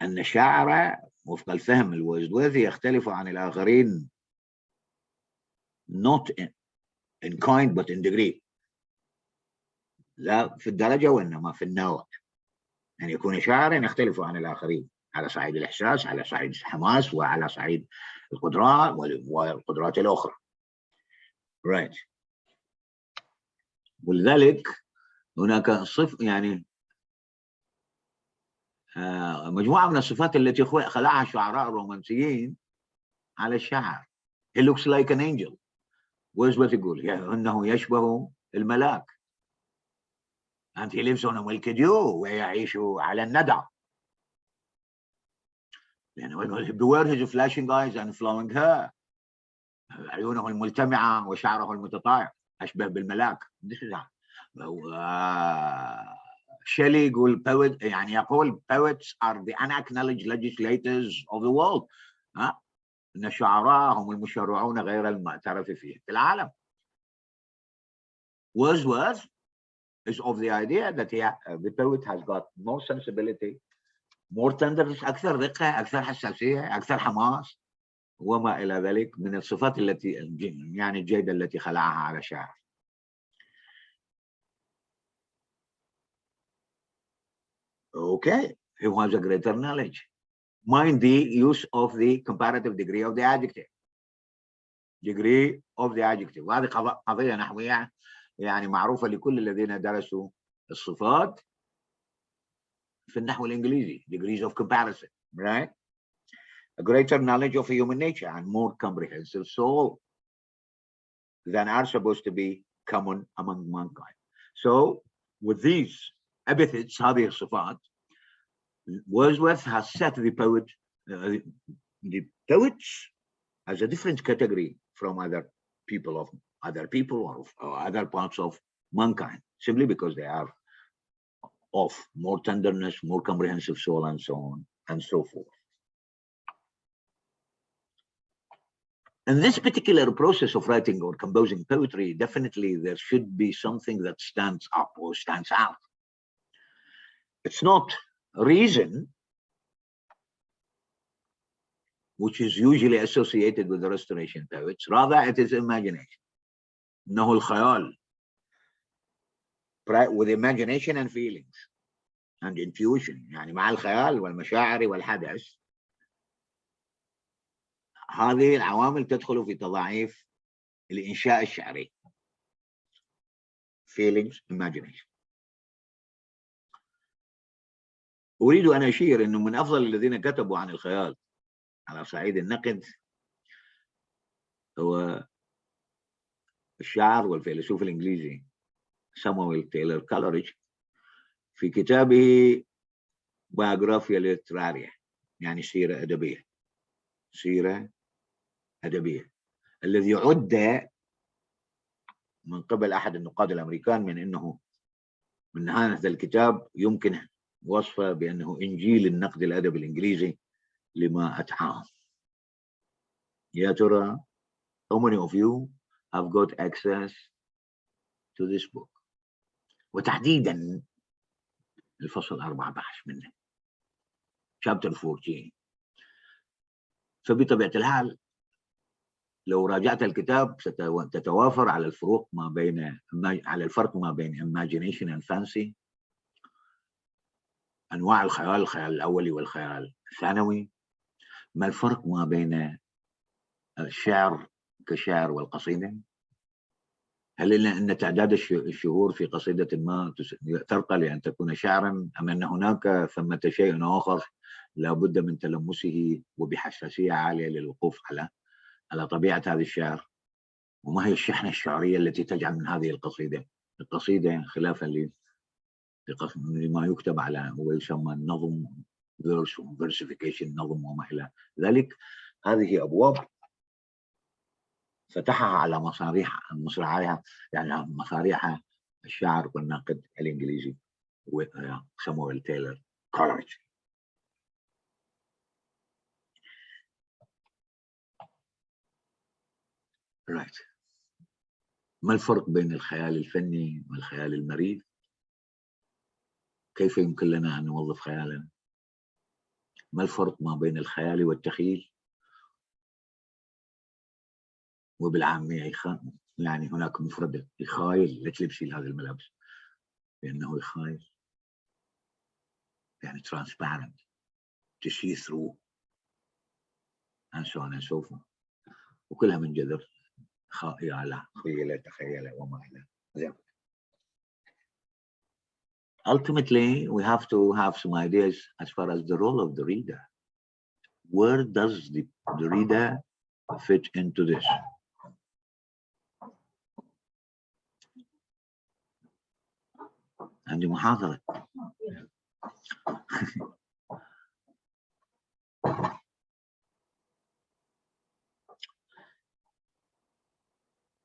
Speaker 1: أن الشاعر وفق الفهم الوردوردي يختلف عن الآخرين not in kind but in degree. لا في الدرجة وإنما في النوع. أن يكون شاعرا يختلف عن الآخرين على صعيد الإحساس، على صعيد الحماس، وعلى صعيد القدرات والقدرات الأخرى. Right. ولذلك هناك يعني مجموعة من الصفات التي خلعها الشعراء الرومانسيين على الشاعر. He looks like an angel. Wordsworth يقول يعني أنه يشبه الملاك. And he lives on a milky dew ويعيش على الندى. يعني beware his flashing eyes and flowing hair. عيونه الملتمعة وشعره المتطاير أشبه بالملاك. شيلي يقول poet يعني يقول poets are the unacknowledged legislators of the world. إن الشعراء هم المشرعون غير المعترف فيه في العالم. Wordsworth is of the idea that the poet has got more sensibility more tenderness، أكثر رقة، أكثر حساسية، أكثر حماس وما إلى ذلك من الصفات التي يعني الجيدة التي خلعها على الشاعر. Okay, he has a greater knowledge. Mind the use of the comparative degree of the adjective. Degree of the adjective. وهذه قضية نحوية يعني معروفة لكل الذين درسوا الصفات في النحو الإنجليزي. Degrees of comparison, right? A greater knowledge of human nature and more comprehensive soul than are supposed to be common among mankind. So, with these epithets, هذه الصفات, Wordsworth has set the poets as a different category from other people or other parts of mankind, simply because they are of more tenderness, more comprehensive soul, and so on and so forth. In this particular process of writing or composing poetry, definitely there should be something that stands up or stands out. It's not reason, which is usually associated with the Restoration poets, rather it is imagination. إنه الخيال, with imagination and feelings and intuition. يعني مع الخيال والمشاعر والحدث هذه العوامل تدخل في تضاعيف الإنشاء الشعري. Feelings, imagination. أريد أن أشير أنه من أفضل الذين كتبوا عن الخيال على صعيد النقد هو الشاعر والفيلسوف الإنجليزي سامويل تايلور كولريدج في كتابه بايوغرافيا ليتراريا، يعني سيرة أدبية، الذي عد من قبل أحد النقاد الأمريكان من هذا الكتاب يمكن وصفه بأنه إنجيل النقد الأدبي الإنجليزي لما أتعاه. يا ترى how many of you have got access to this book؟ وتحديدا الفصل 14 منه chapter 14. فبطبيعة الحال لو راجعت الكتاب ستتوافر على الفرق ما بين imagination and fancy، أنواع الخيال الأولي والخيال الثانوي، ما الفرق ما بين الشعر كشعر والقصيدة، هل أن تعداد الشهور في قصيدة ما ترقى لأن تكون شعرا، أم أن هناك ثمة شيء آخر لا بد من تلمسه وبحساسية عالية للوقوف على طبيعة هذا الشعر، وما هي الشحنة الشعرية التي تجعل من هذه القصيدة خلافا لما يكتب على ويسمى النظم versification نظم وما إلى ذلك. هذه أبواب فتحها على مصراعيها يعني مصاريح الشاعر والناقد الإنجليزي سامويل تايلور كولريدج. Right. ما الفرق بين الخيال الفني والخيال المريض؟ كيف يمكن لنا أن نوظف خيالنا؟ ما الفرق ما بين الخيال والتخيل؟ وبالعامية يعني هناك مفردة يخايل، لا تلبسي هذه الملابس لأنه يخايل يعني transparent to see through and so on and so forth، وكلها من جذر خيال تخيل وما إلى ذلك. Ultimately, we have to have some ideas as far as the role of the reader. Where does the reader fit into this? عندي محاضرة.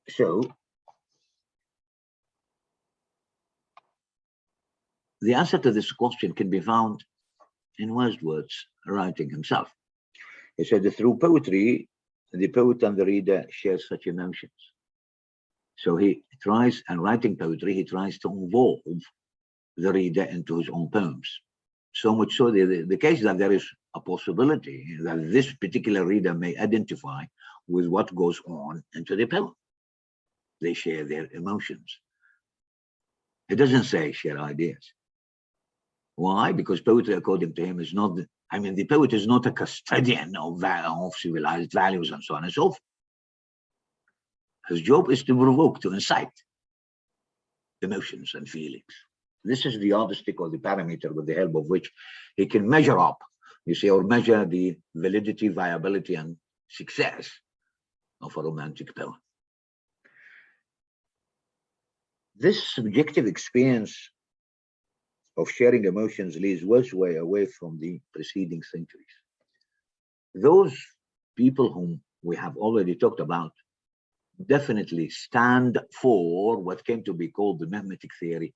Speaker 1: So, the answer to this question can be found in Wordsworth's writing himself. He said that through poetry, the poet and the reader share such emotions. So he tries, and writing poetry, he tries to involve the reader into his own poems. So much so, the case that there is a possibility that this particular reader may identify with what goes on into the poem. They share their emotions. It doesn't say share ideas. Why? Because poetry, according to him, is not, the poet is not a custodian of civilized values and so on and so forth. His job is to provoke, to incite emotions and feelings. This is the yardstick or the parameter with the help of which he can measure up, or measure the validity, viability, and success of a romantic poem. This subjective experience of sharing emotions leads much way away from the preceding centuries. Those people whom we have already talked about definitely stand for what came to be called the mimetic theory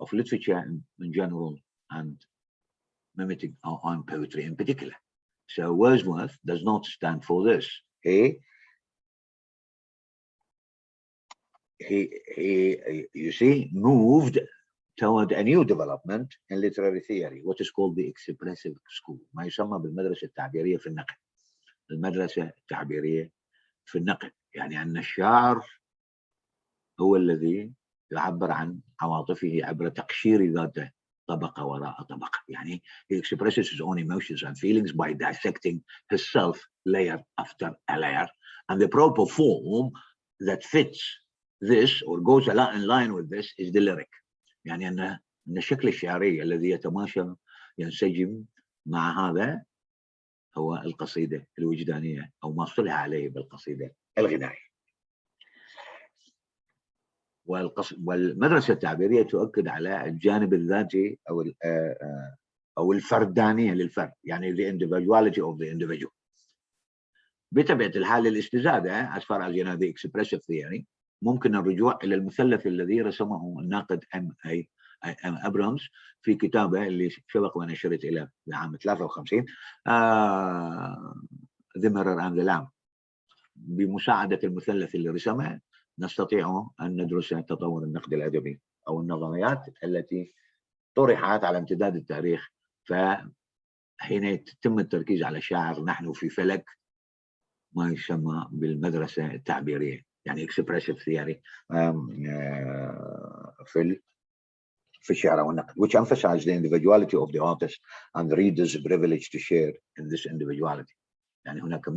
Speaker 1: of literature in general, and mimetic on poetry in particular. So Wordsworth does not stand for this. He you see, moved toward a new development in literary theory, what is called the expressive school، ما يسمى بالمدرسة التعبيرية في النقد. المدرسة التعبيرية في النقد يعني أن الشاعر هو الذي يعبر عن عواطفه عبر تقشير ذاته طبقة وراء طبقة. يعني he expresses his own emotions and feelings by dissecting himself layer after a layer, and the proper form that fits this or goes in line with this is the lyric. يعني أن الشكل الشعري الذي يتماشى ينسجم مع هذا هو القصيدة الوجدانية أو ما صلح عليه بالقصيدة الغنائية. والمدرسة التعبيرية تؤكد على الجانب الذاتي أو الفردانية للفرد، يعني the individuality of the individual. بطبيعة الحال الاستزادة as far as the expressive theory ممكن الرجوع إلى المثلث الذي رسمه الناقد M. أبرامز في كتابه اللي سبق ونشرت إلى عام 53 The Mirror and the Lamp. بمساعدة المثلث اللي رسمه نستطيع أن ندرس تطور النقد الأدبي أو النظريات التي طرحت على امتداد التاريخ. فحين يتم التركيز على الشاعر نحن في فلك ما يسمى بالمدرسة التعبيرية، يعني expressive theory في الشعر والنقد, which emphasize the individuality of the artist and the reader's privilege to share in this individuality. يعني هناك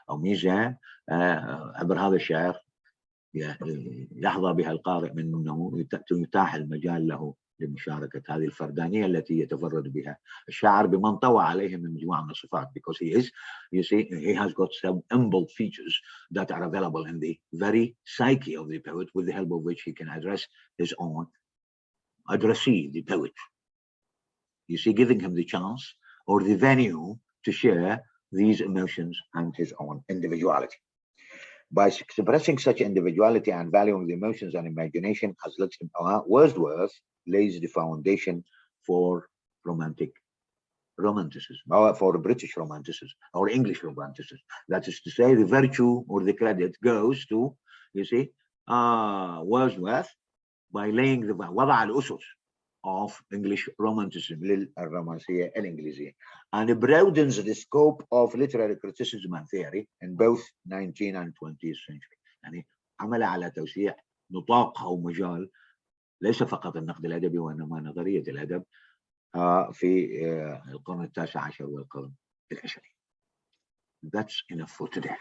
Speaker 1: ميزة عبر هذا الشعر يحظى بها القارئ من أنه يتاح المجال له لمشاركة هذه الفردانية التي يتفرد بها الشاعر بمن طوى عليه من مجموعة من الصفات, because he has got some inbuilt features that are available in the very psyche of the poet, with the help of which he can address his own addressee, the poet. Giving him the chance or the venue to share these emotions and his own individuality. By expressing such individuality and valuing the emotions and imagination, as Wordsworth lays the foundation for romanticism, or for British romanticism, or English romanticism. That is to say, the virtue or the credit goes to, Wordsworth, by laying the وضع الأسس of English romanticism, للرومانسية الإنجليزية, and it broadens the scope of literary criticism and theory in both 19th and 20th century. يعني عمل على توسيع نطاق أو مجال ليس فقط النقد الأدبي وإنما نظرية الأدب في القرن التاسع عشر والقرن العشرين. That's enough for today.